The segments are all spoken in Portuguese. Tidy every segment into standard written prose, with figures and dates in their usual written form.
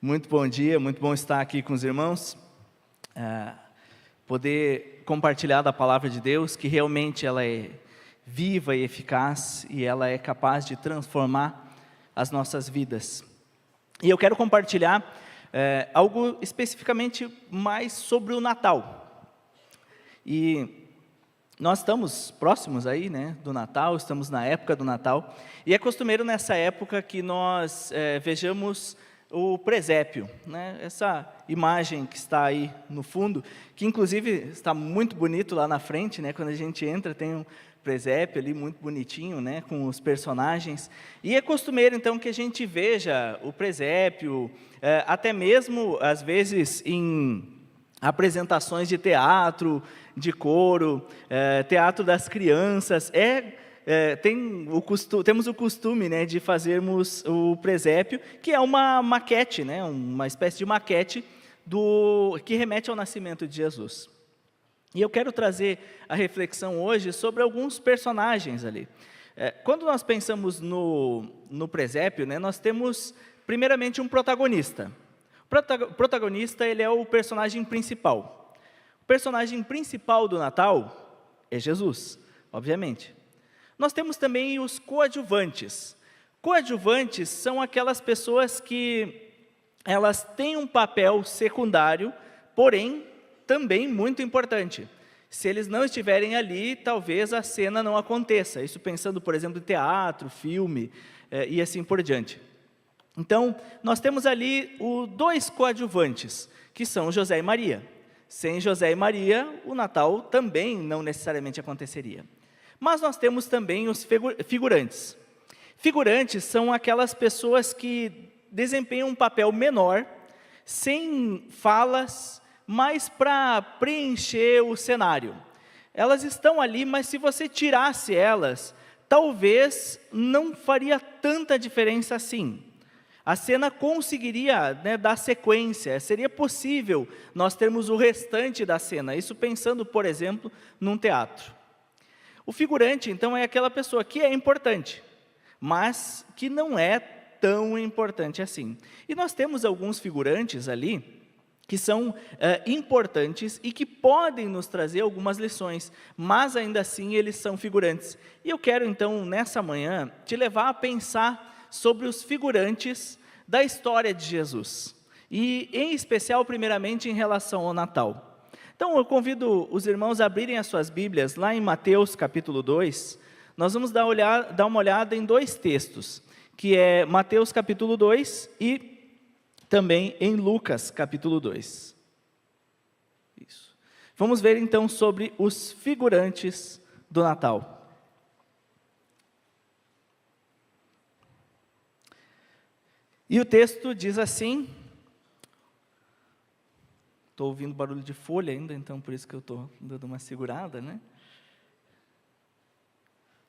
Muito bom dia, muito bom estar aqui com os irmãos, poder compartilhar da palavra de Deus, que realmente ela é viva e eficaz e ela é capaz de transformar as nossas vidas. E eu quero compartilhar algo especificamente mais sobre o Natal. E nós estamos próximos aí, do Natal, estamos na época do Natal, e é costumeiro nessa época que nós vejamos o presépio, essa imagem que está aí no fundo, que inclusive está muito bonito lá na frente, quando a gente entra tem um presépio ali muito bonitinho, com os personagens, e é costumeiro então que a gente veja o presépio, até mesmo às vezes em apresentações de teatro, de coro, teatro das crianças, temos o costume de fazermos o presépio, que é uma maquete, uma espécie de maquete que remete ao nascimento de Jesus. E eu quero trazer a reflexão hoje sobre alguns personagens ali. Quando nós pensamos no presépio, nós temos primeiramente um protagonista. O protagonista ele é o personagem principal. O personagem principal do Natal é Jesus, obviamente. Nós temos também os coadjuvantes. Coadjuvantes são aquelas pessoas que elas têm um papel secundário, porém também muito importante. Se eles não estiverem ali, talvez a cena não aconteça. Isso pensando, por exemplo, em teatro, filme e assim por diante. Então, nós temos ali dois coadjuvantes, que são José e Maria. Sem José e Maria, o Natal também não necessariamente aconteceria. Mas nós temos também os figurantes. Figurantes são aquelas pessoas que desempenham um papel menor, sem falas, mas para preencher o cenário. Elas estão ali, mas se você tirasse elas, talvez não faria tanta diferença assim. A cena conseguiria dar sequência, seria possível nós termos o restante da cena, isso pensando, por exemplo, num teatro. O figurante, então, é aquela pessoa que é importante, mas que não é tão importante assim. E nós temos alguns figurantes ali que são importantes e que podem nos trazer algumas lições, mas ainda assim eles são figurantes. E eu quero, então, nessa manhã, te levar a pensar sobre os figurantes da história de Jesus. E, em especial, primeiramente, em relação ao Natal. Então, eu convido os irmãos a abrirem as suas Bíblias, lá em Mateus capítulo 2, nós vamos dar uma olhada em dois textos, que é Mateus capítulo 2 e também em Lucas capítulo 2. Isso. Vamos ver então sobre os figurantes do Natal. E o texto diz assim... Estou ouvindo barulho de folha ainda, então por isso que eu estou dando uma segurada,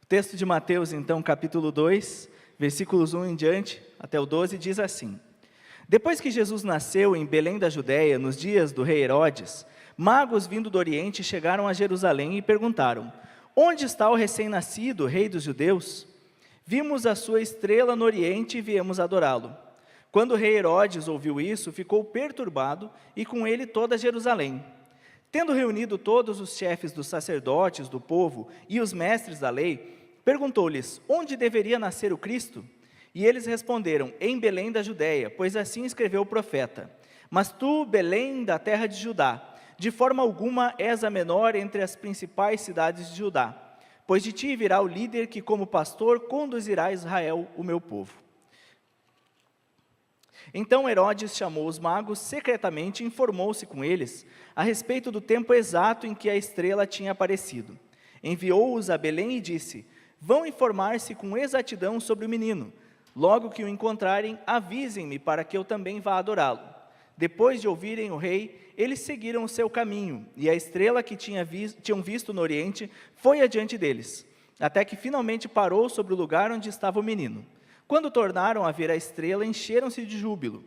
O texto de Mateus, então, capítulo 2, versículos 1 em diante, até o 12, diz assim: Depois que Jesus nasceu em Belém da Judéia, nos dias do rei Herodes, magos vindo do Oriente chegaram a Jerusalém e perguntaram: Onde está o recém-nascido, rei dos judeus? Vimos a sua estrela no Oriente e viemos adorá-lo. Quando o rei Herodes ouviu isso, ficou perturbado e com ele toda Jerusalém. Tendo reunido todos os chefes dos sacerdotes do povo e os mestres da lei, perguntou-lhes onde deveria nascer o Cristo? E eles responderam: em Belém da Judéia, pois assim escreveu o profeta. Mas tu, Belém, da terra de Judá, de forma alguma és a menor entre as principais cidades de Judá, pois de ti virá o líder que como pastor conduzirá a Israel, o meu povo. Então Herodes chamou os magos secretamente e informou-se com eles a respeito do tempo exato em que a estrela tinha aparecido. Enviou-os a Belém e disse: Vão informar-se com exatidão sobre o menino. Logo que o encontrarem, avisem-me para que eu também vá adorá-lo. Depois de ouvirem o rei, eles seguiram o seu caminho, e a estrela que tinham visto no Oriente foi adiante deles, até que finalmente parou sobre o lugar onde estava o menino. Quando tornaram a ver a estrela, encheram-se de júbilo.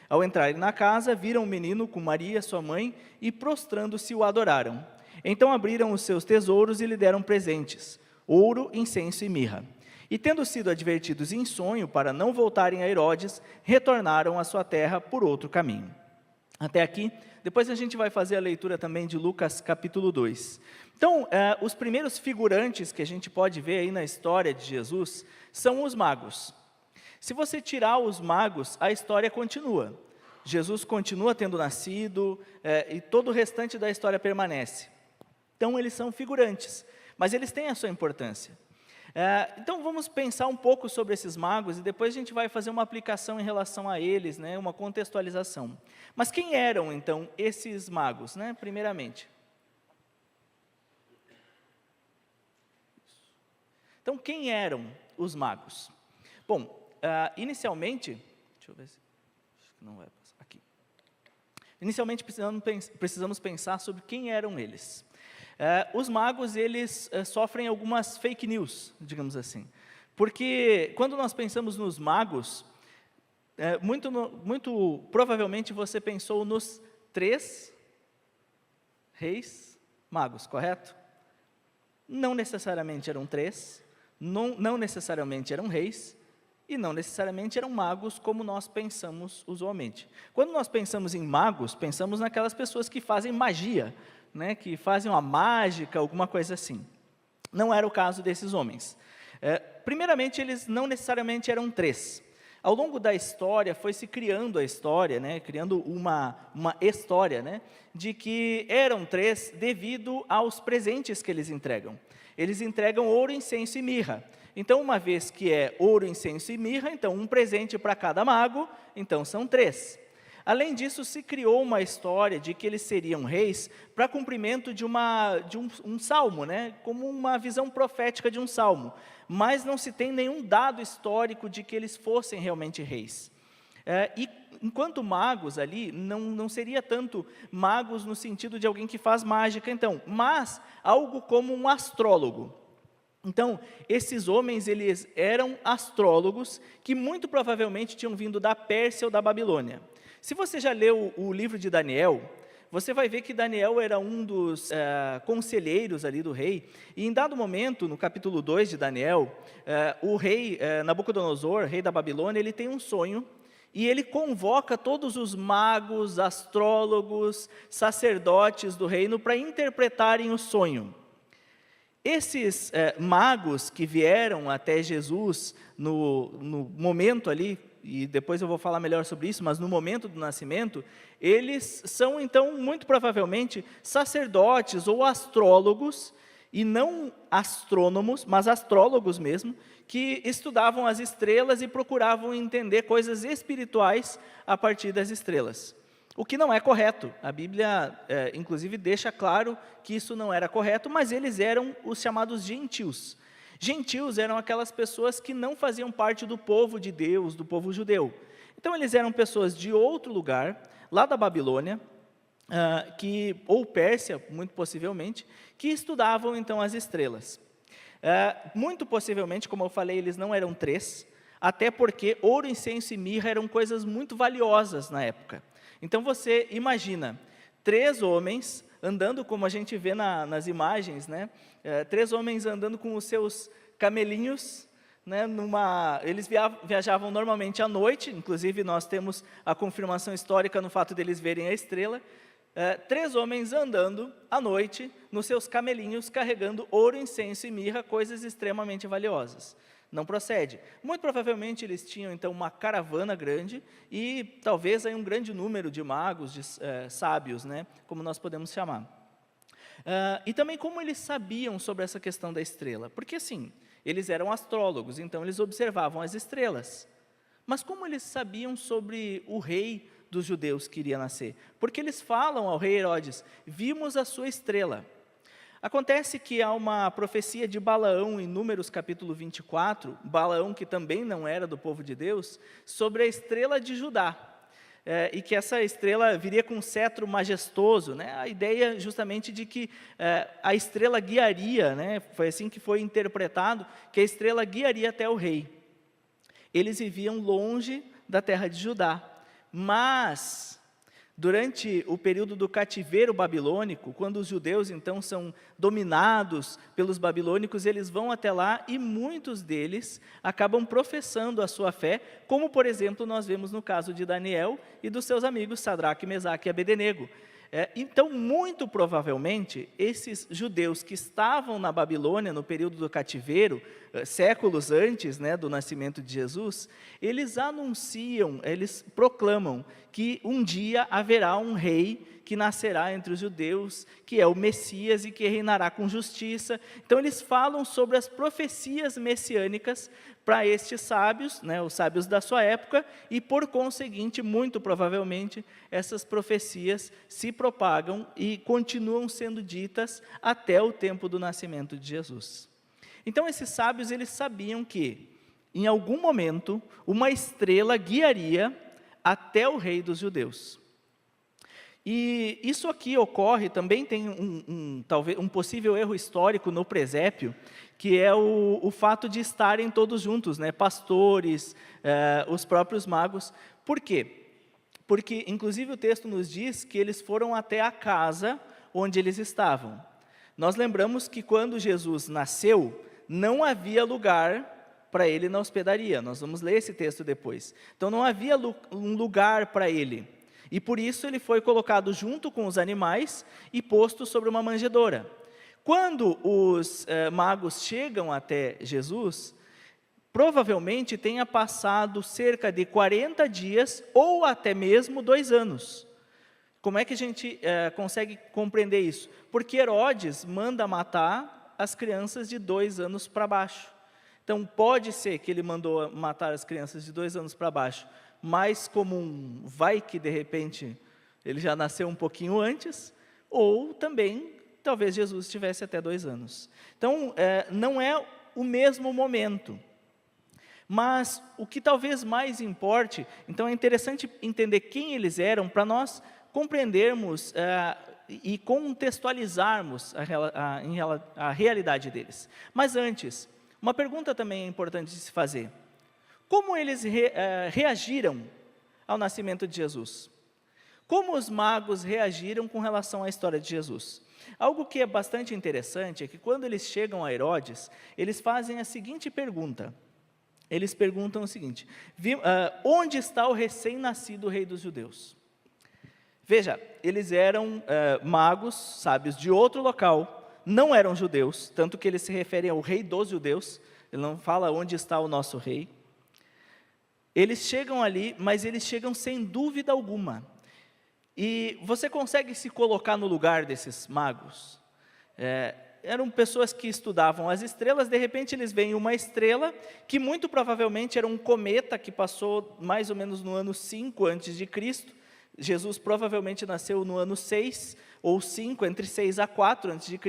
Ao entrarem na casa, viram o menino com Maria, sua mãe, e prostrando-se o adoraram. Então abriram os seus tesouros e lhe deram presentes: ouro, incenso e mirra. E tendo sido advertidos em sonho para não voltarem a Herodes, retornaram à sua terra por outro caminho. Até aqui, depois a gente vai fazer a leitura também de Lucas capítulo 2. Então, os primeiros figurantes que a gente pode ver aí na história de Jesus são os magos. Se você tirar os magos, a história continua. Jesus continua tendo nascido e todo o restante da história permanece. Então, eles são figurantes, mas eles têm a sua importância. Então, vamos pensar um pouco sobre esses magos e depois a gente vai fazer uma aplicação em relação a eles, né, uma contextualização. Mas quem eram, então, esses magos, né, primeiramente? Então, quem eram os magos? Bom, inicialmente, deixa eu ver se acho que não vai passar aqui. Inicialmente precisamos pensar sobre quem eram eles. Os magos, eles sofrem algumas fake news, digamos assim. Porque quando nós pensamos nos magos, muito provavelmente você pensou nos 3 reis magos, correto? Não necessariamente eram 3, não necessariamente eram reis, e não necessariamente eram magos como nós pensamos usualmente. Quando nós pensamos em magos, pensamos naquelas pessoas que fazem magia, né, que fazem uma mágica, alguma coisa assim. Não era o caso desses homens. Primeiramente, eles não necessariamente eram 3. Ao longo da história, foi se criando a história, né, criando uma história, né, de que eram 3 devido aos presentes que eles entregam. Eles entregam ouro, incenso e mirra. Então, uma vez que é ouro, incenso e mirra, então um presente para cada mago, então são 3. Além disso, se criou uma história de que eles seriam reis para cumprimento de um salmo, né? Como uma visão profética de um salmo. Mas não se tem nenhum dado histórico de que eles fossem realmente reis. E enquanto magos ali, não seria tanto magos no sentido de alguém que faz mágica, então, mas algo como um astrólogo. Então, esses homens, eles eram astrólogos que muito provavelmente tinham vindo da Pérsia ou da Babilônia. Se você já leu o livro de Daniel, você vai ver que Daniel era um dos conselheiros ali do rei, e em dado momento, no capítulo 2 de Daniel, o rei Nabucodonosor, rei da Babilônia, ele tem um sonho, e ele convoca todos os magos, astrólogos, sacerdotes do reino para interpretarem o sonho. Esses magos que vieram até Jesus no momento ali, e depois eu vou falar melhor sobre isso, mas no momento do nascimento, eles são então muito provavelmente sacerdotes ou astrólogos, e não astrônomos, mas astrólogos mesmo, que estudavam as estrelas e procuravam entender coisas espirituais a partir das estrelas. O que não é correto. A Bíblia, inclusive, deixa claro que isso não era correto, mas eles eram os chamados gentios. Gentios eram aquelas pessoas que não faziam parte do povo de Deus, do povo judeu. Então, eles eram pessoas de outro lugar, lá da Babilônia, ou Pérsia, muito possivelmente, que estudavam, então, as estrelas. Muito possivelmente, como eu falei, eles não eram 3, até porque ouro, incenso e mirra eram coisas muito valiosas na época. Então, você imagina 3 homens andando, como a gente vê nas imagens, né? 3 homens andando com os seus camelinhos, né? Eles viajavam normalmente à noite, inclusive nós temos a confirmação histórica no fato deles verem a estrela. 3 homens andando à noite nos seus camelinhos, carregando ouro, incenso e mirra, coisas extremamente valiosas. Não procede. Muito provavelmente eles tinham então uma caravana grande e talvez aí um grande número de magos, de sábios, né, como nós podemos chamar. E também como eles sabiam sobre essa questão da estrela? Porque assim, eles eram astrólogos, então eles observavam as estrelas. Mas como eles sabiam sobre o rei dos judeus que iria nascer? Porque eles falam ao rei Herodes: vimos a sua estrela. Acontece que há uma profecia de Balaão em Números capítulo 24, Balaão que também não era do povo de Deus, sobre a estrela de Judá, e que essa estrela viria com um cetro majestoso, né? A ideia justamente de que a estrela guiaria, né? Foi assim que foi interpretado, que a estrela guiaria até o rei. Eles viviam longe da terra de Judá, mas durante o período do cativeiro babilônico, quando os judeus então são dominados pelos babilônicos, eles vão até lá e muitos deles acabam professando a sua fé, como por exemplo nós vemos no caso de Daniel e dos seus amigos Sadraque, Mesaque e Abednego. Então, muito provavelmente, esses judeus que estavam na Babilônia no período do cativeiro, séculos antes, né, do nascimento de Jesus, eles anunciam, eles proclamam que um dia haverá um rei que nascerá entre os judeus, que é o Messias e que reinará com justiça. Então, eles falam sobre as profecias messiânicas para estes sábios, né, os sábios da sua época, e por conseguinte, muito provavelmente, essas profecias se propagam e continuam sendo ditas até o tempo do nascimento de Jesus. Então, esses sábios, eles sabiam que, em algum momento, uma estrela guiaria até o rei dos judeus. E isso aqui ocorre, também tem talvez um possível erro histórico no presépio, que é o fato de estarem todos juntos, né, pastores, os próprios magos. Por quê? Porque, inclusive, o texto nos diz que eles foram até a casa onde eles estavam. Nós lembramos que quando Jesus nasceu, não havia lugar para ele na hospedaria. Nós vamos ler esse texto depois. Então, não havia um lugar para ele. E por isso ele foi colocado junto com os animais e posto sobre uma manjedoura. Quando os magos chegam até Jesus, provavelmente tenha passado cerca de 40 dias ou até mesmo 2 anos. Como é que a gente consegue compreender isso? Porque Herodes manda matar as crianças de 2 anos para baixo. Então, pode ser que ele mandou matar as crianças de 2 anos para baixo, mais comum, vai que de repente ele já nasceu um pouquinho antes, ou também, talvez Jesus tivesse até 2 anos. Então, não é o mesmo momento. Mas o que talvez mais importe, então é interessante entender quem eles eram, para nós compreendermos e contextualizarmos a realidade deles. Mas antes, uma pergunta também é importante de se fazer. Como eles reagiram ao nascimento de Jesus? Como os magos reagiram com relação à história de Jesus? Algo que é bastante interessante é que quando eles chegam a Herodes, eles fazem a seguinte pergunta. Eles perguntam o seguinte: onde está o recém-nascido rei dos judeus? Veja, eles eram magos, sábios de outro local, não eram judeus, tanto que eles se referem ao rei dos judeus, ele não fala onde está o nosso rei. Eles chegam ali, mas eles chegam sem dúvida alguma. E você consegue se colocar no lugar desses magos? Eram pessoas que estudavam as estrelas, de repente eles veem uma estrela, que muito provavelmente era um cometa que passou mais ou menos no ano 5 a.C., Jesus provavelmente nasceu no ano 6 ou 5, entre 6 a 4 a.C.,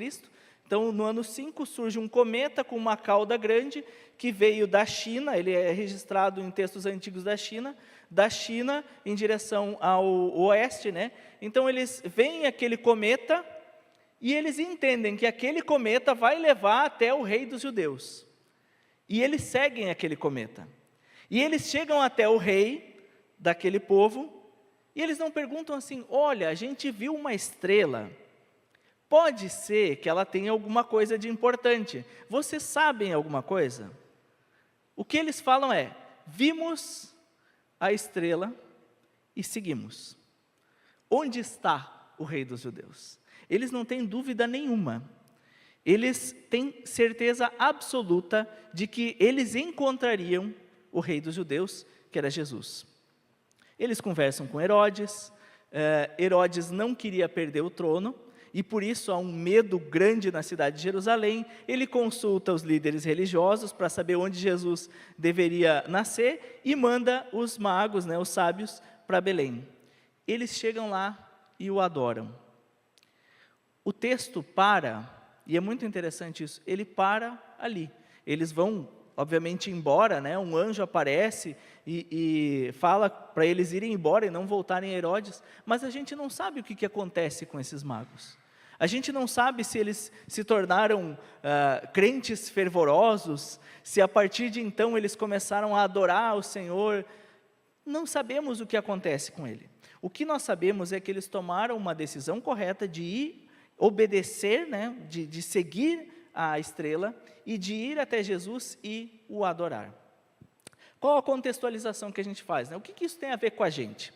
então no ano 5 surge um cometa com uma cauda grande, que veio da China, ele é registrado em textos antigos da China em direção ao oeste, né? Então eles veem aquele cometa, e eles entendem que aquele cometa vai levar até o rei dos judeus. E eles seguem aquele cometa. E eles chegam até o rei daquele povo, e eles não perguntam assim: olha, a gente viu uma estrela, pode ser que ela tenha alguma coisa de importante. Vocês sabem alguma coisa? O que eles falam é: vimos a estrela e seguimos. Onde está o rei dos judeus? Eles não têm dúvida nenhuma. Eles têm certeza absoluta de que eles encontrariam o rei dos judeus, que era Jesus. Eles conversam com Herodes. Herodes não queria perder o trono, e por isso há um medo grande na cidade de Jerusalém. Ele consulta os líderes religiosos para saber onde Jesus deveria nascer, e manda os magos, né, os sábios, para Belém. Eles chegam lá e o adoram. O texto para, e é muito interessante isso, ele para ali. Eles vão, obviamente, embora, né? Um anjo aparece e fala para eles irem embora e não voltarem a Herodes, mas a gente não sabe o que acontece com esses magos. A gente não sabe se eles se tornaram crentes fervorosos, se a partir de então eles começaram a adorar o Senhor. Não sabemos o que acontece com ele. O que nós sabemos é que eles tomaram uma decisão correta de ir obedecer, né, de seguir a estrela e de ir até Jesus e o adorar. Qual a contextualização que a gente faz, né? O que isso tem a ver com a gente?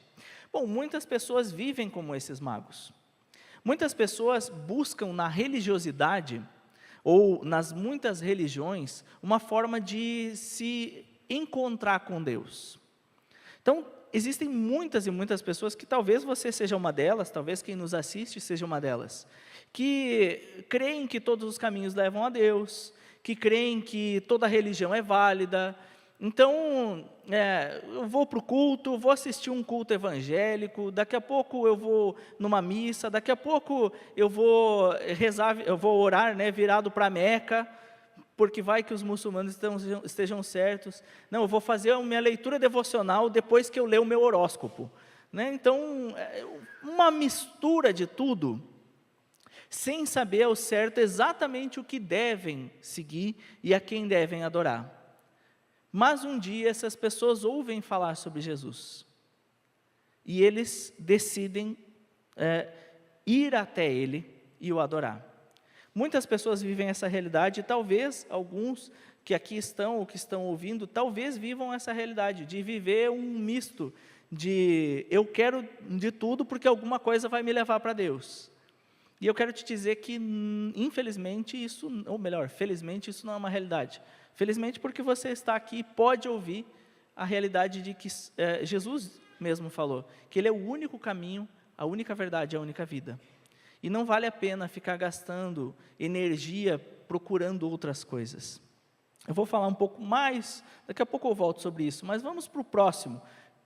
Bom, muitas pessoas vivem como esses magos. Muitas pessoas buscam na religiosidade, ou nas muitas religiões, uma forma de se encontrar com Deus. Então, existem muitas e muitas pessoas, que talvez você seja uma delas, talvez quem nos assiste seja uma delas, que creem que todos os caminhos levam a Deus, que creem que toda religião é válida. Então, eu vou para o culto, vou assistir um culto evangélico, daqui a pouco eu vou numa missa, daqui a pouco eu vou rezar, eu vou orar, né, virado para Meca, porque vai que os muçulmanos estejam certos. Não, eu vou fazer a minha leitura devocional depois que eu ler o meu horóscopo, né? Então, uma mistura de tudo, sem saber ao certo exatamente o que devem seguir e a quem devem adorar. Mas um dia essas pessoas ouvem falar sobre Jesus, e eles decidem ir até Ele e o adorar. Muitas pessoas vivem essa realidade, e talvez alguns que aqui estão, ou que estão ouvindo, talvez vivam essa realidade, de viver um misto, de eu quero de tudo, porque alguma coisa vai me levar para Deus. E eu quero te dizer que, infelizmente, isso, ou melhor, felizmente, isso não é uma realidade. Felizmente, porque você está aqui e pode ouvir a realidade de que Jesus mesmo falou, que Ele é o único caminho, a única verdade, a única vida. E não vale a pena ficar gastando energia procurando outras coisas. Eu vou falar um pouco mais, daqui a pouco eu volto sobre isso, mas vamos para o próximo,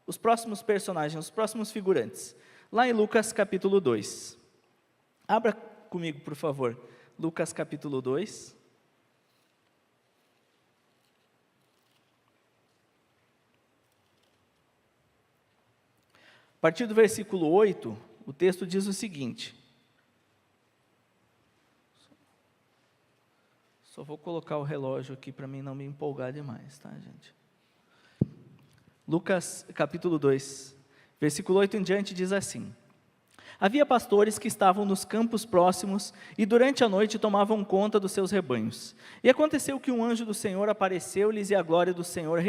os próximos personagens, os próximos figurantes. Lá em Lucas capítulo 2. Abra comigo, por favor, Lucas capítulo 2. A partir do versículo 8, o texto diz o seguinte. Só vou colocar o relógio aqui para mim não me empolgar demais, tá, gente? Lucas capítulo 2, versículo 8 em diante diz assim: Havia pastores que estavam nos campos próximos e durante a noite tomavam conta dos seus rebanhos. E aconteceu que um anjo do Senhor apareceu-lhes e a glória do Senhor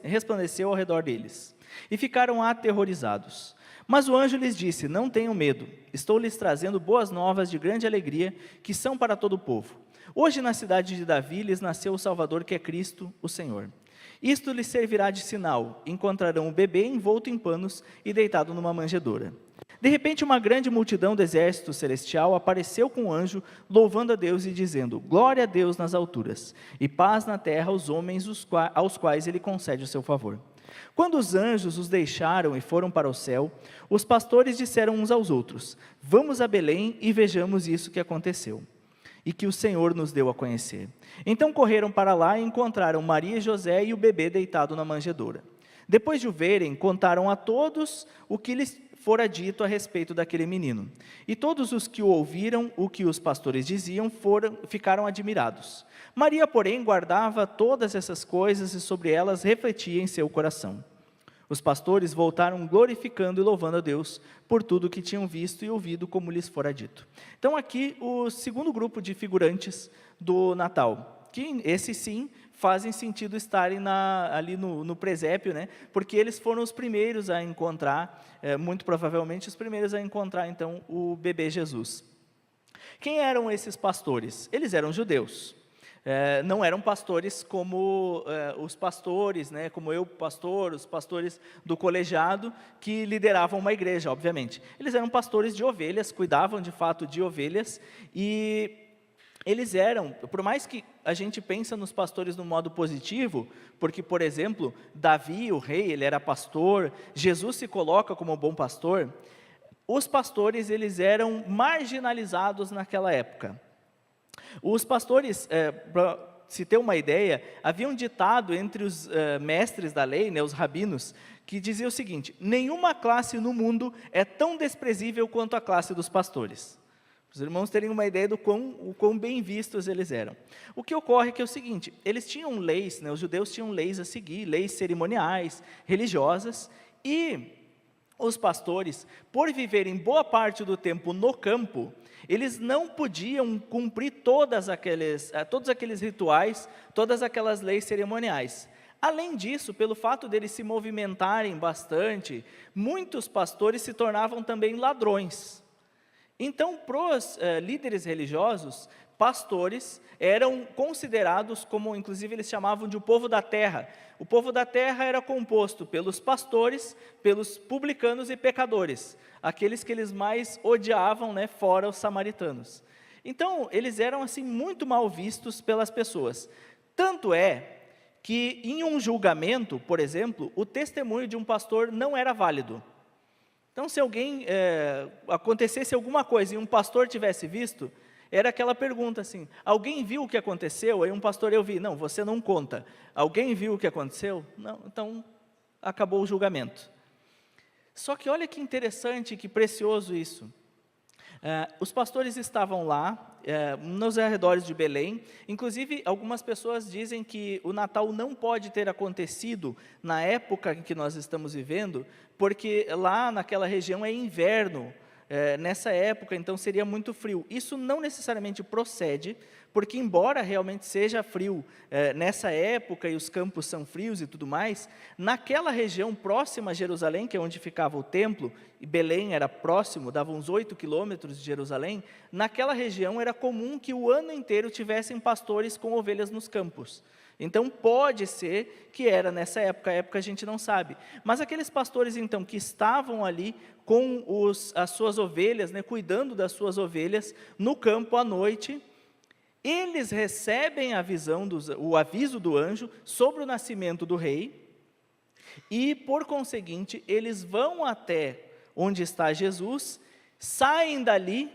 resplandeceu ao redor deles. E ficaram aterrorizados. Mas o anjo lhes disse: Não tenham medo, estou lhes trazendo boas novas de grande alegria, que são para todo o povo. Hoje na cidade de Davi lhes nasceu o Salvador, que é Cristo, o Senhor. Isto lhes servirá de sinal: encontrarão o bebê envolto em panos e deitado numa manjedoura. De repente uma grande multidão do exército celestial apareceu com o anjo, louvando a Deus e dizendo: Glória a Deus nas alturas, e paz na terra aos homens aos quais Ele concede o seu favor. Quando os anjos os deixaram e foram para o céu, os pastores disseram uns aos outros: Vamos a Belém e vejamos isso que aconteceu, e que o Senhor nos deu a conhecer. Então correram para lá e encontraram Maria e José e o bebê deitado na manjedoura. Depois de o verem, contaram a todos o que lhes fora dito a respeito daquele menino. E todos os que o ouviram, o que os pastores diziam, ficaram admirados. Maria, porém, guardava todas essas coisas e sobre elas refletia em seu coração. Os pastores voltaram glorificando e louvando a Deus por tudo que tinham visto e ouvido, como lhes fora dito. Então aqui o segundo grupo de figurantes do Natal, que esses sim fazem sentido estarem ali no presépio, né? Porque eles foram os primeiros a encontrar, muito provavelmente os primeiros a encontrar então o bebê Jesus. Quem eram esses pastores? Eles eram judeus. Não eram pastores como os pastores, né, como eu, pastor, os pastores do colegiado, que lideravam uma igreja, obviamente. Eles eram pastores de ovelhas, cuidavam de fato de ovelhas, e eles eram, por mais que a gente pense nos pastores no modo positivo, porque, por exemplo, Davi, o rei, ele era pastor, Jesus se coloca como bom pastor, os pastores, eles eram marginalizados naquela época. Os pastores, para se ter uma ideia, havia um ditado entre os mestres da lei, né, os rabinos, que dizia o seguinte: nenhuma classe no mundo é tão desprezível quanto a classe dos pastores. Para os irmãos terem uma ideia do quão bem vistos eles eram. O que ocorre é que é o seguinte: eles tinham leis, né, os judeus tinham leis a seguir, leis cerimoniais, religiosas, e os pastores, por viverem boa parte do tempo no campo, eles não podiam cumprir todos aqueles rituais, todas aquelas leis cerimoniais. Além disso, pelo fato deles se movimentarem bastante, muitos pastores se tornavam também ladrões. Então, para os líderes religiosos, pastores eram considerados como, inclusive eles chamavam de o povo da terra. O povo da terra era composto pelos pastores, pelos publicanos e pecadores, aqueles que eles mais odiavam, né, fora os samaritanos. Então, eles eram assim muito mal vistos pelas pessoas. Tanto é que em um julgamento, por exemplo, o testemunho de um pastor não era válido. Então, se acontecesse alguma coisa e um pastor tivesse visto, era aquela pergunta assim: alguém viu o que aconteceu? Aí um pastor: eu vi. Não, você não conta. Alguém viu o que aconteceu? Não, então acabou o julgamento. Só que olha que interessante, que precioso isso. Os pastores estavam lá, nos arredores de Belém. Inclusive, algumas pessoas dizem que o Natal não pode ter acontecido na época em que nós estamos vivendo, porque lá naquela região é inverno, nessa época, então seria muito frio. Isso não necessariamente procede, porque embora realmente seja frio nessa época, e os campos são frios e tudo mais, naquela região próxima a Jerusalém, que é onde ficava o templo, e Belém era próximo, dava uns 8 quilômetros de Jerusalém, naquela região era comum que o ano inteiro tivessem pastores com ovelhas nos campos. Então, pode ser que era nessa época, a época a gente não sabe. Mas aqueles pastores, então, que estavam ali com as suas ovelhas, né, cuidando das suas ovelhas, no campo à noite, eles recebem o aviso do anjo sobre o nascimento do rei, e, por conseguinte, eles vão até onde está Jesus, saem dali.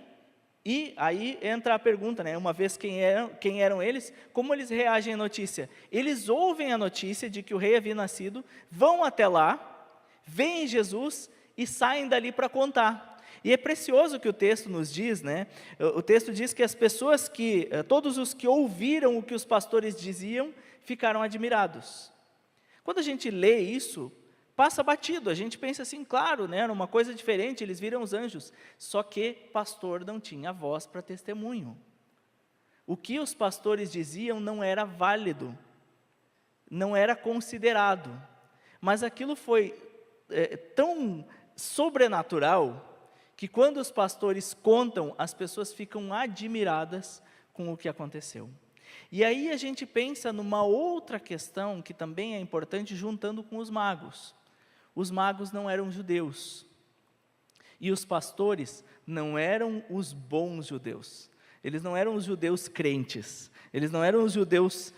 E aí entra a pergunta, né? Uma vez quem eram eles, como eles reagem à notícia? Eles ouvem a notícia de que o rei havia nascido, vão até lá, veem Jesus e saem dali para contar. E é precioso o que o texto nos diz, né? O texto diz que todos os que ouviram o que os pastores diziam, ficaram admirados. Quando a gente lê isso, passa batido, a gente pensa assim, claro, né, era uma coisa diferente, eles viram os anjos, só que pastor não tinha voz para testemunho. O que os pastores diziam não era válido, não era considerado, mas aquilo foi tão sobrenatural, que quando os pastores contam, as pessoas ficam admiradas com o que aconteceu. E aí a gente pensa numa outra questão, que também é importante, juntando com os magos. Os magos não eram judeus, e os pastores não eram os bons judeus, eles não eram os judeus crentes, eles não eram os judeus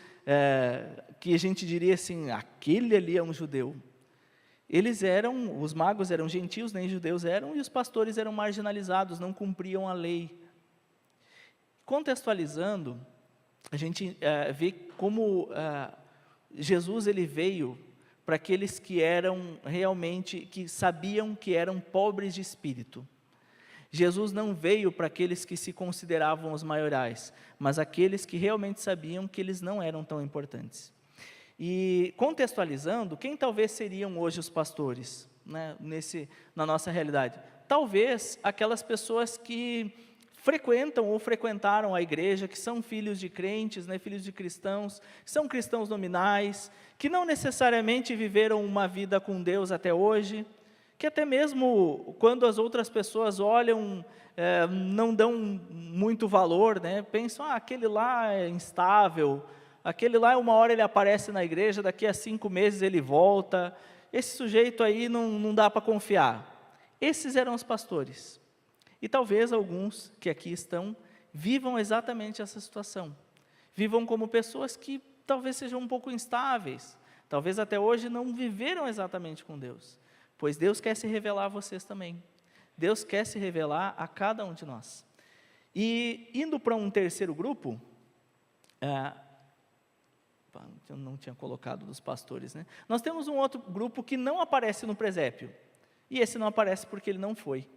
que a gente diria assim, aquele ali é um judeu. Os magos eram gentios, nem judeus eram, e os pastores eram marginalizados, não cumpriam a lei. Contextualizando, a gente vê como Jesus ele veio para aqueles que que sabiam que eram pobres de espírito. Jesus não veio para aqueles que se consideravam os maiorais, mas aqueles que realmente sabiam que eles não eram tão importantes. E contextualizando, quem talvez seriam hoje os pastores, né, na nossa realidade? Talvez aquelas pessoas que frequentam ou frequentaram a igreja, que são filhos de crentes, né, filhos de cristãos, são cristãos nominais, que não necessariamente viveram uma vida com Deus até hoje, que até mesmo quando as outras pessoas olham, não dão muito valor, né, pensam, aquele lá é instável, aquele lá uma hora ele aparece na igreja, daqui a 5 meses ele volta, esse sujeito aí não dá para confiar. Esses eram os pastores. E talvez alguns que aqui estão, vivam exatamente essa situação. Vivam como pessoas que talvez sejam um pouco instáveis, talvez até hoje não viveram exatamente com Deus, pois Deus quer se revelar a vocês também. Deus quer se revelar a cada um de nós. E indo para um terceiro grupo, eu não tinha colocado dos pastores, né? Nós temos um outro grupo que não aparece no presépio, e esse não aparece porque ele não foi.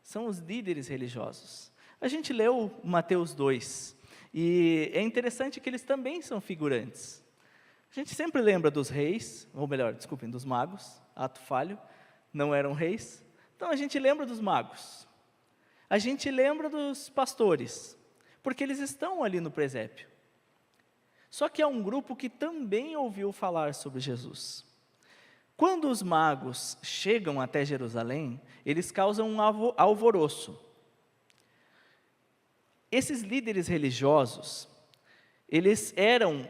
São os líderes religiosos. A gente leu Mateus 2, e é interessante que eles também são figurantes. A gente sempre lembra dos reis, ou melhor, desculpem, dos magos, ato falho, não eram reis, Então a gente lembra dos magos, a gente lembra dos pastores, porque eles estão ali no presépio. Só que há um grupo que também ouviu falar sobre Jesus. Quando os magos chegam até Jerusalém, eles causam um alvoroço. Esses líderes religiosos, eles eram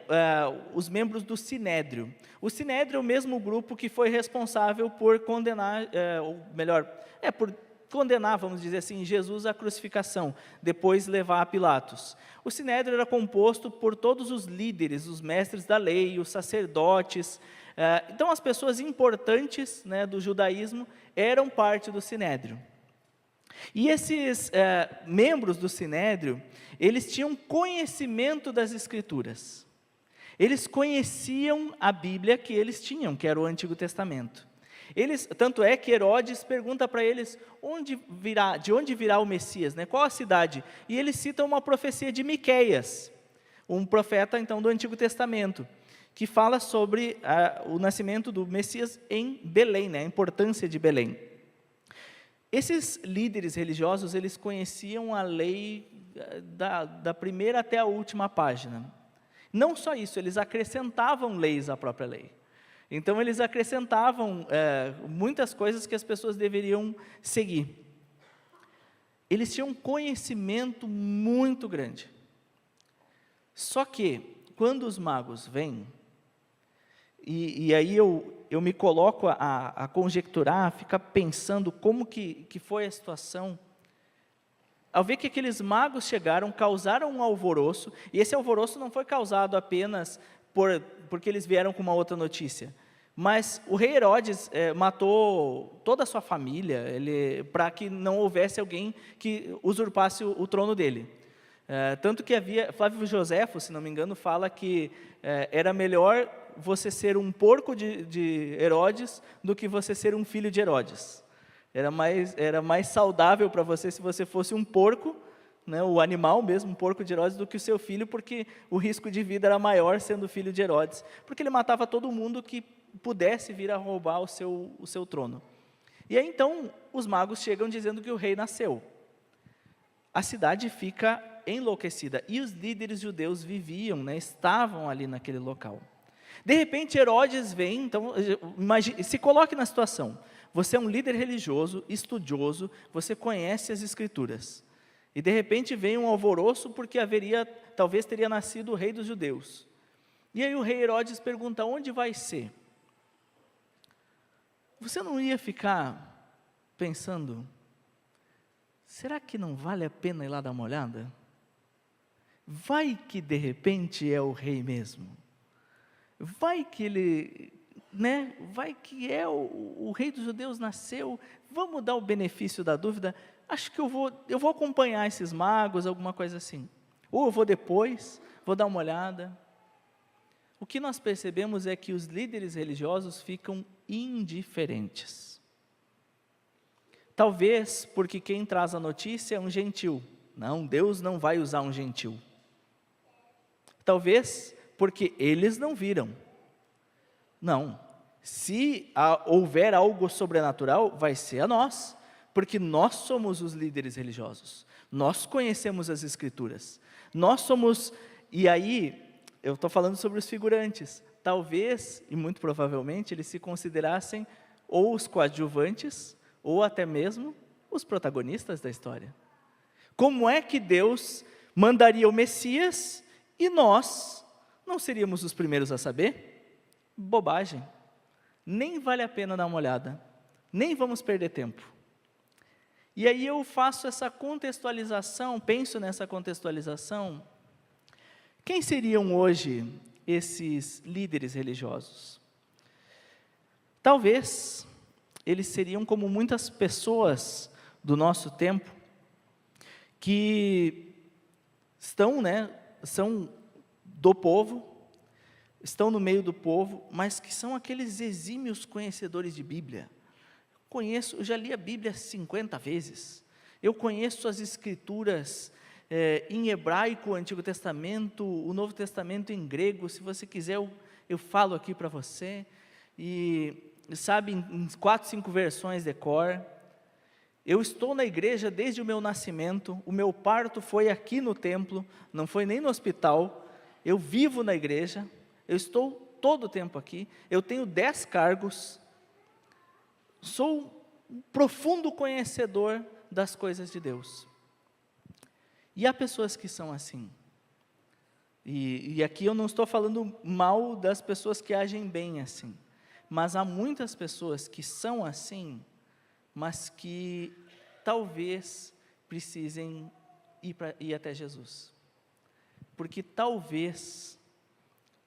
os membros do Sinédrio. O Sinédrio é o mesmo grupo que foi responsável por condenar, por condenar, vamos dizer assim, Jesus à crucificação, depois levar a Pilatos. O Sinédrio era composto por todos os líderes, os mestres da lei, os sacerdotes. Então, as pessoas importantes, né, do judaísmo eram parte do Sinédrio. E esses membros do Sinédrio, eles tinham conhecimento das Escrituras. Eles conheciam a Bíblia que eles tinham, que era o Antigo Testamento. Tanto é que Herodes pergunta para eles de onde virá o Messias, né? Qual a cidade? E eles citam uma profecia de Miqueias, um profeta então do Antigo Testamento, que fala sobre o nascimento do Messias em Belém, né? A importância de Belém. Esses líderes religiosos, eles conheciam a lei da primeira até a última página. Não só isso, eles acrescentavam leis à própria lei. Então, eles acrescentavam muitas coisas que as pessoas deveriam seguir. Eles tinham um conhecimento muito grande. Só que, quando os magos vêm, e aí eu me coloco a conjecturar, a ficar pensando como que foi a situação, ao ver que aqueles magos chegaram, causaram um alvoroço, e esse alvoroço não foi causado apenas porque eles vieram com uma outra notícia, mas o rei Herodes matou toda a sua família, para que não houvesse alguém que usurpasse o trono dele. Tanto que Flávio Joséfo, se não me engano, fala que era melhor você ser um porco de Herodes do que você ser um filho de Herodes. Era mais saudável para você se você fosse um porco, né, o animal mesmo, um porco de Herodes, do que o seu filho, porque o risco de vida era maior sendo filho de Herodes, porque ele matava todo mundo que pudesse vir a roubar o seu trono. E aí então os magos chegam dizendo que o rei nasceu. A cidade fica enlouquecida, e os líderes judeus viviam, né, estavam ali naquele local. De repente Herodes vem, então se coloque na situação, você é um líder religioso, estudioso, você conhece as Escrituras, e de repente vem um alvoroço porque talvez teria nascido o rei dos judeus. E aí o rei Herodes pergunta, onde vai ser? Você não ia ficar pensando, será que não vale a pena ir lá dar uma olhada? Vai que de repente é o rei mesmo. Vai que ele, né? Vai que é o rei dos judeus nasceu. Vamos dar o benefício da dúvida. Acho que eu vou acompanhar esses magos, alguma coisa assim. Ou eu vou depois, vou dar uma olhada. O que nós percebemos é que os líderes religiosos ficam indiferentes. Talvez porque quem traz a notícia é um gentil. Não, Deus não vai usar um gentil. Talvez porque eles não viram. Não, se houver algo sobrenatural, vai ser a nós, porque nós somos os líderes religiosos. Nós conhecemos as Escrituras. Nós somos, e aí, eu estou falando sobre os figurantes. Talvez, e muito provavelmente, eles se considerassem ou os coadjuvantes, ou até mesmo os protagonistas da história. Como é que Deus mandaria o Messias e nós não seríamos os primeiros a saber? Bobagem. Nem vale a pena dar uma olhada. Nem vamos perder tempo. E aí eu faço essa contextualização, penso nessa contextualização. Quem seriam hoje esses líderes religiosos? Talvez eles seriam como muitas pessoas do nosso tempo que são do povo, estão no meio do povo, mas que são aqueles exímios conhecedores de Bíblia. Eu já li a Bíblia 50 vezes, eu conheço as Escrituras em hebraico, o Antigo Testamento, o Novo Testamento em grego, se você quiser eu falo aqui para você, e sabe, em 4, 5 versões de cor. Eu estou na igreja desde o meu nascimento, o meu parto foi aqui no templo, não foi nem no hospital, eu vivo na igreja, eu estou todo o tempo aqui, eu tenho 10 cargos, sou um profundo conhecedor das coisas de Deus. E há pessoas que são assim. E aqui eu não estou falando mal das pessoas que agem bem assim, mas há muitas pessoas que são assim, mas que talvez precisem ir até Jesus. Porque talvez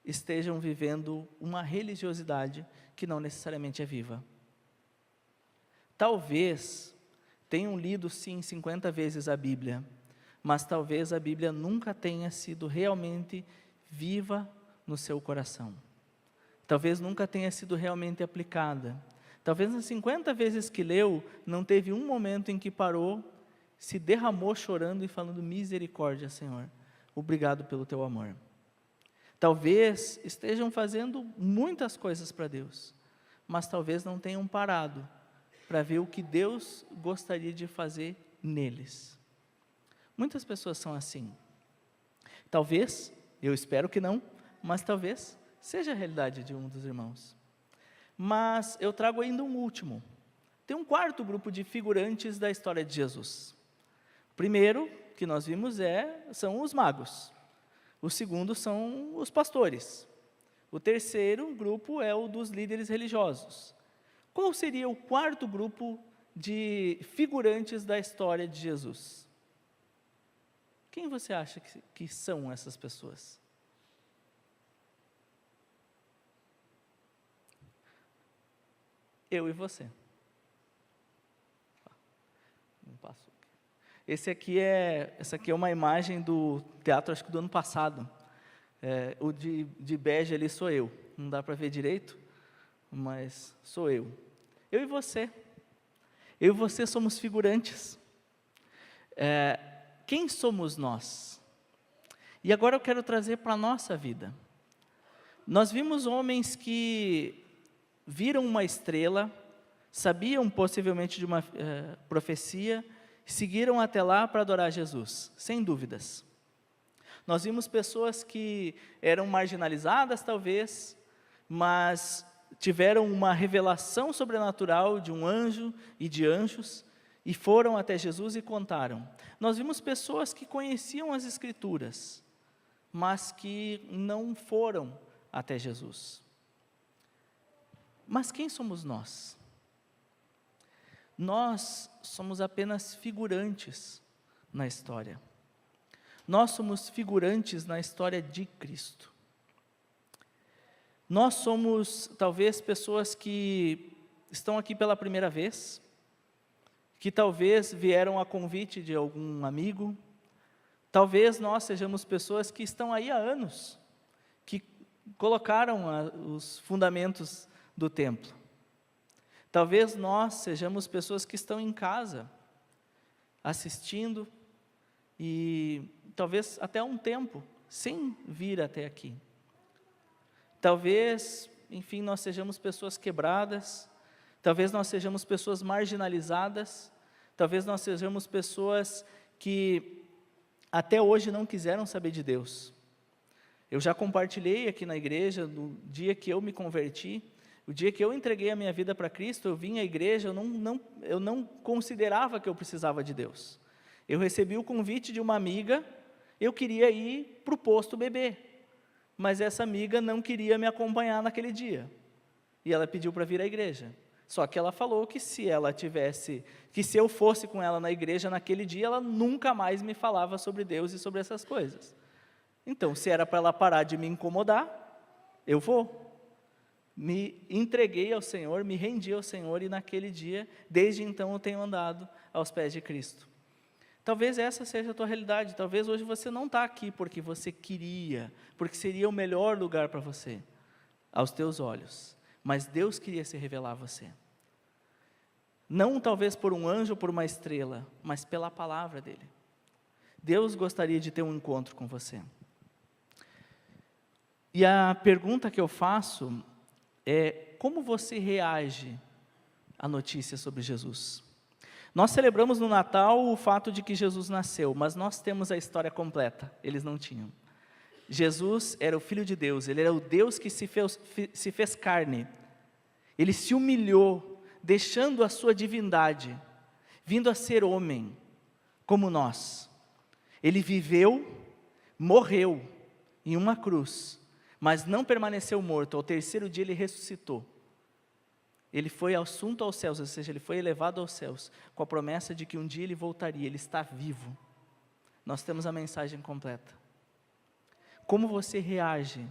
estejam vivendo uma religiosidade que não necessariamente é viva. Talvez tenham lido sim 50 vezes a Bíblia, mas talvez a Bíblia nunca tenha sido realmente viva no seu coração. Talvez nunca tenha sido realmente aplicada. Talvez nas 50 vezes que leu, não teve um momento em que parou, se derramou chorando e falando: misericórdia, Senhor, obrigado pelo teu amor. Talvez estejam fazendo muitas coisas para Deus, mas talvez não tenham parado para ver o que Deus gostaria de fazer neles. Muitas pessoas são assim. Talvez, eu espero que não, mas talvez seja a realidade de um dos irmãos. Mas eu trago ainda um último. Tem um quarto grupo de figurantes da história de Jesus. O primeiro que nós vimos são os magos. O segundo são os pastores. O terceiro grupo é o dos líderes religiosos. Qual seria o quarto grupo de figurantes da história de Jesus? Quem você acha que são essas pessoas? Eu e você. Não passou. Essa aqui é uma imagem do teatro, acho que do ano passado. O de bege ali sou eu. Não dá para ver direito, mas sou eu. Eu e você. Eu e você somos figurantes. Quem somos nós? E agora eu quero trazer para a nossa vida. Nós vimos homens que viram uma estrela, sabiam possivelmente de uma profecia, seguiram até lá para adorar Jesus, sem dúvidas. Nós vimos pessoas que eram marginalizadas talvez, mas tiveram uma revelação sobrenatural de um anjo e de anjos, e foram até Jesus e contaram. Nós vimos pessoas que conheciam as Escrituras, mas que não foram até Jesus. Mas quem somos nós? Nós somos apenas figurantes na história. Nós somos figurantes na história de Cristo. Nós somos, talvez, pessoas que estão aqui pela primeira vez, que talvez vieram a convite de algum amigo. Talvez nós sejamos pessoas que estão aí há anos, que colocaram os fundamentos do templo. Talvez nós sejamos pessoas que estão em casa, assistindo, e talvez até há um tempo, sem vir até aqui. Talvez, enfim, nós sejamos pessoas quebradas, talvez nós sejamos pessoas marginalizadas, talvez nós sejamos pessoas que até hoje não quiseram saber de Deus. Eu já compartilhei aqui na igreja, no dia que eu me converti, o dia que eu entreguei a minha vida para Cristo, eu vim à igreja, eu não considerava que eu precisava de Deus. Eu recebi o convite de uma amiga, eu queria ir para o posto beber, mas essa amiga não queria me acompanhar naquele dia, e ela pediu para vir à igreja. Só que ela falou que se eu fosse com ela na igreja naquele dia, ela nunca mais me falava sobre Deus e sobre essas coisas. Então, se era para ela parar de me incomodar, eu vou. Me entreguei ao Senhor, me rendi ao Senhor, e naquele dia, desde então, eu tenho andado aos pés de Cristo. Talvez essa seja a tua realidade, talvez hoje você não está aqui porque você queria, porque seria o melhor lugar para você, aos teus olhos, mas Deus queria se revelar a você. Não talvez por um anjo ou por uma estrela, mas pela palavra dEle. Deus gostaria de ter um encontro com você. E a pergunta que eu faço é: como você reage à notícia sobre Jesus? Nós celebramos no Natal o fato de que Jesus nasceu, mas nós temos a história completa, eles não tinham. Jesus era o Filho de Deus, ele era o Deus que se fez carne. Ele se humilhou, deixando a sua divindade, vindo a ser homem, como nós. Ele viveu, morreu em uma cruz, mas não permaneceu morto. Ao terceiro dia ele ressuscitou. Ele foi assunto aos céus, ou seja, ele foi elevado aos céus, com a promessa de que um dia ele voltaria, ele está vivo. Nós temos a mensagem completa. Como você reage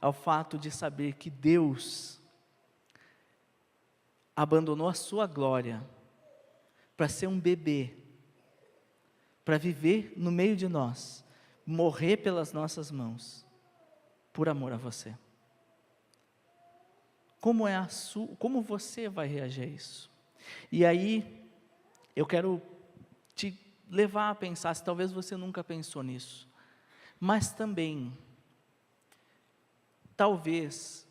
ao fato de saber que Deus abandonou a sua glória para ser um bebê, para viver no meio de nós, morrer pelas nossas mãos, por amor a você? Como você vai reagir a isso? E aí, eu quero te levar a pensar, se talvez você nunca pensou nisso, mas também, talvez,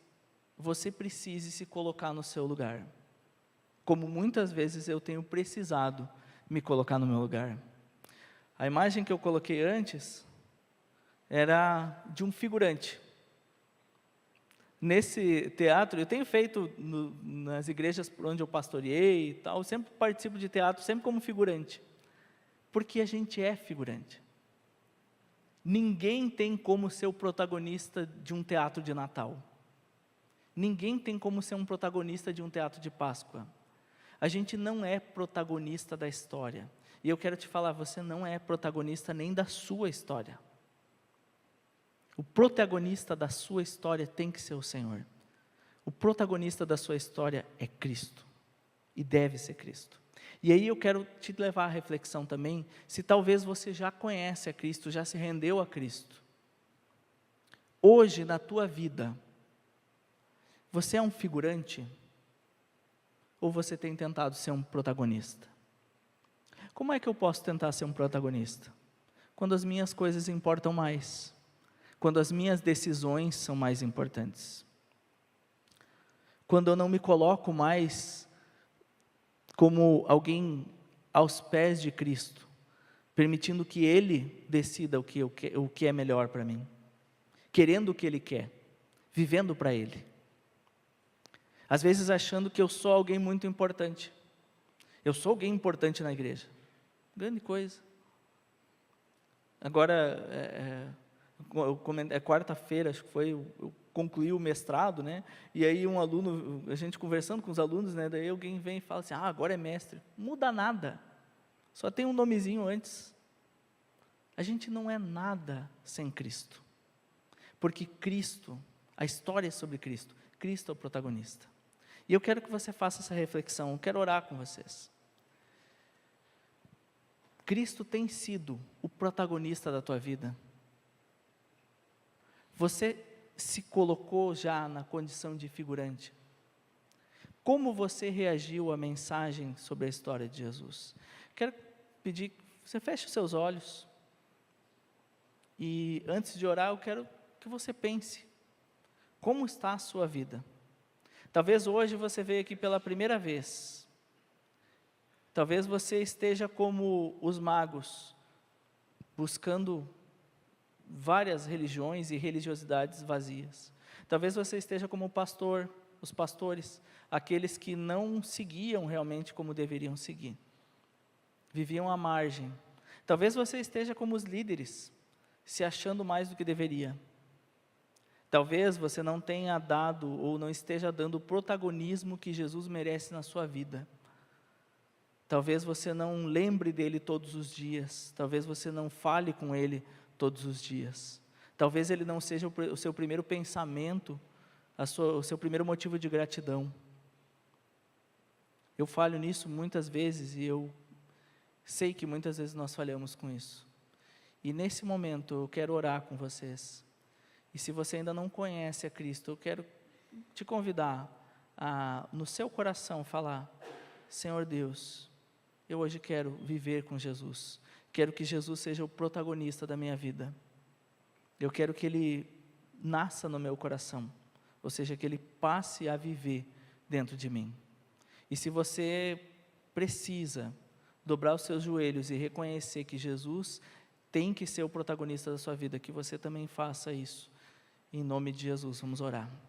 você precise se colocar no seu lugar, como muitas vezes eu tenho precisado me colocar no meu lugar. A imagem que eu coloquei antes, era de um figurante. Nesse teatro, eu tenho feito nas igrejas por onde eu pastoreei e tal, sempre participo de teatro, sempre como figurante, porque a gente é figurante. Ninguém tem como ser o protagonista de um teatro de Natal. Ninguém tem como ser um protagonista de um teatro de Páscoa. A gente não é protagonista da história. E eu quero te falar, você não é protagonista nem da sua história. O protagonista da sua história tem que ser o Senhor. O protagonista da sua história é Cristo. E deve ser Cristo. E aí eu quero te levar à reflexão também, se talvez você já conhece a Cristo, já se rendeu a Cristo. Hoje, na tua vida, você é um figurante? Ou você tem tentado ser um protagonista? Como é que eu posso tentar ser um protagonista? Quando as minhas coisas importam mais. Quando as minhas decisões são mais importantes. Quando eu não me coloco mais como alguém aos pés de Cristo, permitindo que Ele decida o que é melhor para mim, querendo o que Ele quer, vivendo para Ele. Às vezes achando que eu sou alguém muito importante. Eu sou alguém importante na igreja. Grande coisa. Agora, quarta-feira, acho que foi, eu concluí o mestrado, né? E aí um aluno, a gente conversando com os alunos, né? Daí alguém vem e fala assim, agora é mestre. Não muda nada. Só tem um nomezinho antes. A gente não é nada sem Cristo. Porque Cristo, a história é sobre Cristo. Cristo é o protagonista. E eu quero que você faça essa reflexão, eu quero orar com vocês. Cristo tem sido o protagonista da tua vida. Você se colocou já na condição de figurante? Como você reagiu à mensagem sobre a história de Jesus? Quero pedir que você feche os seus olhos. E antes de orar, eu quero que você pense. Como está a sua vida? Talvez hoje você veio aqui pela primeira vez. Talvez você esteja como os magos, buscando várias religiões e religiosidades vazias. Talvez você esteja como o pastor, os pastores, aqueles que não seguiam realmente como deveriam seguir. Viviam à margem. Talvez você esteja como os líderes, se achando mais do que deveria. Talvez você não tenha dado ou não esteja dando o protagonismo que Jesus merece na sua vida. Talvez você não lembre dele todos os dias. Talvez você não fale com ele todos os dias. Talvez ele não seja o seu primeiro pensamento, o seu primeiro motivo de gratidão. Eu falho nisso muitas vezes e eu sei que muitas vezes nós falhamos com isso. E nesse momento eu quero orar com vocês. E se você ainda não conhece a Cristo, eu quero te convidar a, no seu coração, falar: Senhor Deus, eu hoje quero viver com Jesus. Quero que Jesus seja o protagonista da minha vida. Eu quero que Ele nasça no meu coração. Ou seja, que Ele passe a viver dentro de mim. E se você precisa dobrar os seus joelhos e reconhecer que Jesus tem que ser o protagonista da sua vida, que você também faça isso. Em nome de Jesus, vamos orar.